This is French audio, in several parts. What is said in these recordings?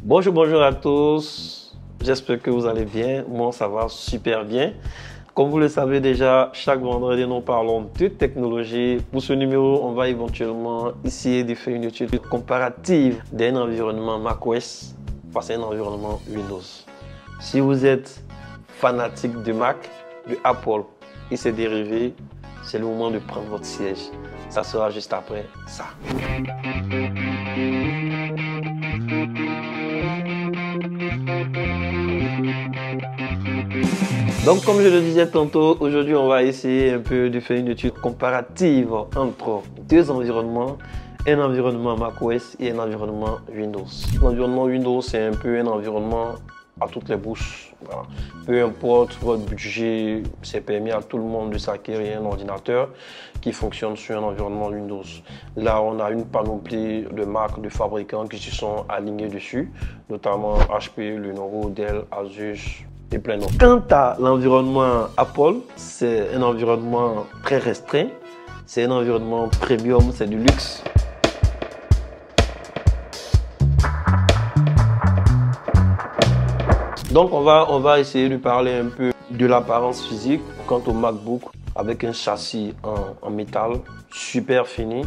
Bonjour à tous. J'espère que vous allez bien. Moi, ça va super bien. Comme vous le savez déjà, chaque vendredi, nous parlons de technologie. Pour ce numéro, on va éventuellement essayer de faire une étude comparative d'un environnement macOS face à un environnement Windows. Si vous êtes fanatique de Mac, de Apple et ses dérivés, c'est le moment de prendre votre siège. Ça sera juste après ça. Donc, comme je le disais tantôt, aujourd'hui, on va essayer un peu de faire une étude comparative entre deux environnements, un environnement macOS et un environnement Windows. L'environnement Windows, c'est un peu un environnement à toutes les bourses. Voilà. Peu importe votre budget, c'est permis à tout le monde de s'acquérir un ordinateur qui fonctionne sur un environnement Windows. Là, on a une panoplie de marques, de fabricants qui se sont alignés dessus, notamment HP, Lenovo, Dell, Asus et plein d'autres. Quant à l'environnement Apple, c'est un environnement très restreint, c'est un environnement premium, c'est du luxe. Donc on va essayer de parler un peu de l'apparence physique quant au MacBook avec un châssis en métal super fini.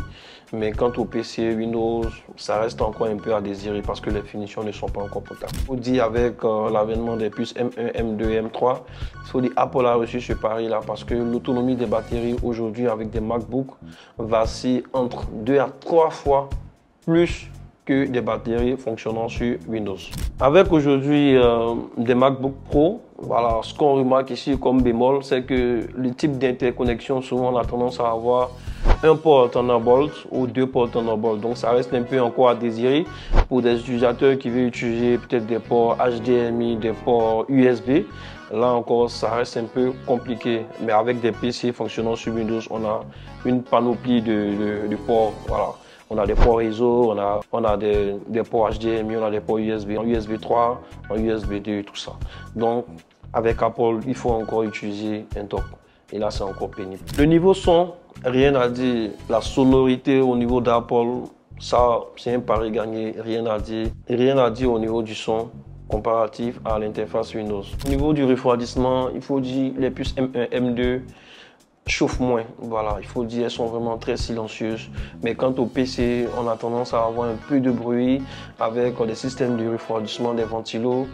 Mais quant au PC Windows, ça reste encore un peu à désirer parce que les finitions ne sont pas encore potables. Il faut dire avec l'avènement des puces M1, M2, M3, il faut dire Apple a reçu ce pari-là parce que l'autonomie des batteries aujourd'hui avec des MacBooks vacille entre 2 à 3 fois plus que des batteries fonctionnant sur Windows. Avec aujourd'hui des MacBook Pro, voilà, ce qu'on remarque ici comme bémol, c'est que le type d'interconnexion, souvent on a tendance à avoir un port Thunderbolt ou deux ports Thunderbolt. Donc ça reste un peu encore à désirer pour des utilisateurs qui veulent utiliser peut-être des ports HDMI, des ports USB. Là encore, ça reste un peu compliqué. Mais avec des PC fonctionnant sur Windows, on a une panoplie de ports. Voilà. On a des ports réseau, on a des ports HDMI, on a des ports USB, en USB 3, en USB 2, tout ça. Donc, avec Apple, il faut encore utiliser un dock. Et là, c'est encore pénible. Le niveau son, rien à dire. La sonorité au niveau d'Apple, ça, c'est un pari gagné. Rien à dire. Rien à dire au niveau du son comparatif à l'interface Windows. Au niveau du refroidissement, il faut dire les puces M1, M2, chauffe moins, voilà, il faut dire, elles sont vraiment très silencieuses. Mais quant au PC, on a tendance à avoir un peu de bruit avec des systèmes de refroidissement des ventilos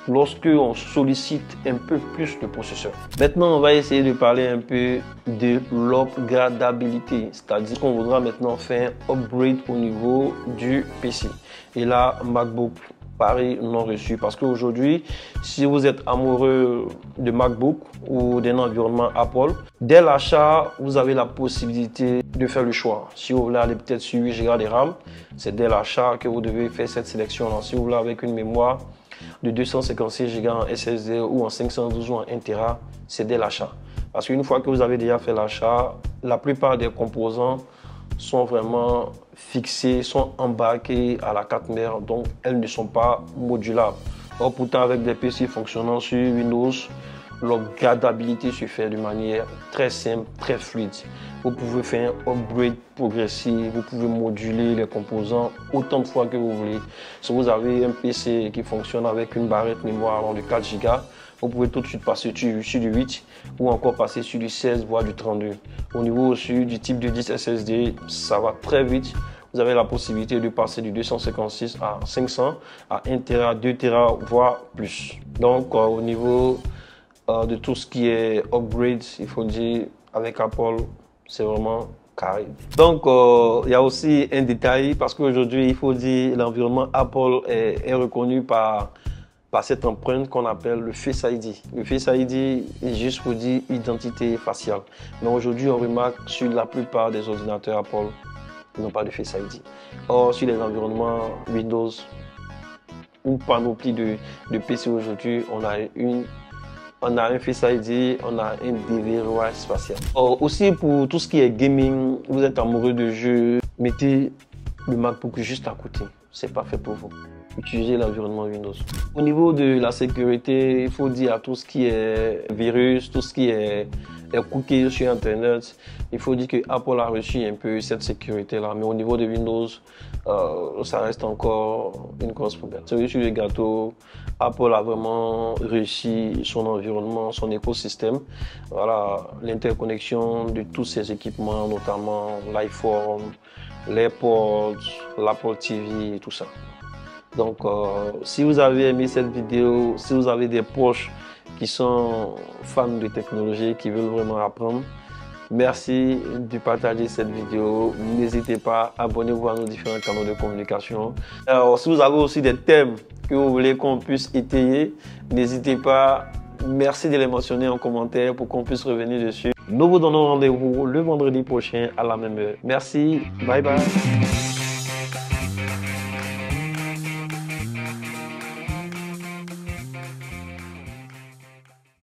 lorsque on sollicite un peu plus le processeur. Maintenant, on va essayer de parler un peu de l'upgradabilité, c'est-à-dire qu'on voudra maintenant faire un upgrade au niveau du PC. Et là, MacBook, pari non reçu parce qu'aujourd'hui, si vous êtes amoureux de MacBook ou d'un environnement Apple, dès l'achat, vous avez la possibilité de faire le choix. Si vous voulez aller peut-être sur 8 Go de RAM, c'est dès l'achat que vous devez faire cette sélection-là. Si vous voulez avec une mémoire de 256 Go en SSD ou en 512 ou en 1 Tera, c'est dès l'achat. Parce qu'une fois que vous avez déjà fait l'achat, la plupart des composants sont vraiment fixés, sont embarqués à la carte mère, donc elles ne sont pas modulables. Or, pourtant, avec des PC fonctionnant sur Windows, l'upgradabilité se fait de manière très simple, très fluide. Vous pouvez faire un upgrade progressif, vous pouvez moduler les composants autant de fois que vous voulez. Si vous avez un PC qui fonctionne avec une barrette mémoire de 4 Go, vous pouvez tout de suite passer sur du 8 ou encore passer sur du 16 voire du 32. Au niveau aussi du type de disque SSD, ça va très vite. Vous avez la possibilité de passer du 256 à 500, à 1 Tera, 2 Tera, voire plus. Donc au niveau de tout ce qui est upgrade, il faut dire avec Apple, c'est vraiment carré. Donc il y a aussi un détail parce qu'aujourd'hui, il faut dire l'environnement Apple est reconnu par cette empreinte qu'on appelle le Face ID. Le Face ID est juste pour dire identité faciale. Mais aujourd'hui, on remarque sur la plupart des ordinateurs Apple, ils n'ont pas de Face ID. Or, sur les environnements Windows, une panoplie de PC aujourd'hui, on a un Face ID, on a un déverrouillage facial. Or, aussi pour tout ce qui est gaming, vous êtes amoureux de jeux, mettez le MacBook juste à côté. C'est pas fait pour vous. Utilisez l'environnement Windows. Au niveau de la sécurité, il faut dire à tout ce qui est virus, tout ce qui est cookies sur Internet, il faut dire que Apple a reçu un peu cette sécurité-là. Mais au niveau de Windows, ça reste encore une grosse problème. Cerise sur le gâteau, Apple a vraiment réussi son environnement, son écosystème. Voilà, l'interconnexion de tous ces équipements, notamment l'iPhone, l'AirPods, l'Apple TV et tout ça. Donc, si vous avez aimé cette vidéo, si vous avez des proches qui sont fans de technologie, qui veulent vraiment apprendre, merci de partager cette vidéo. N'hésitez pas, abonnez-vous à nos différents canaux de communication. Alors, si vous avez aussi des thèmes que vous voulez qu'on puisse étayer, n'hésitez pas. Merci de les mentionner en commentaire pour qu'on puisse revenir dessus. Nous vous donnons rendez-vous le vendredi prochain à la même heure. Merci, bye bye.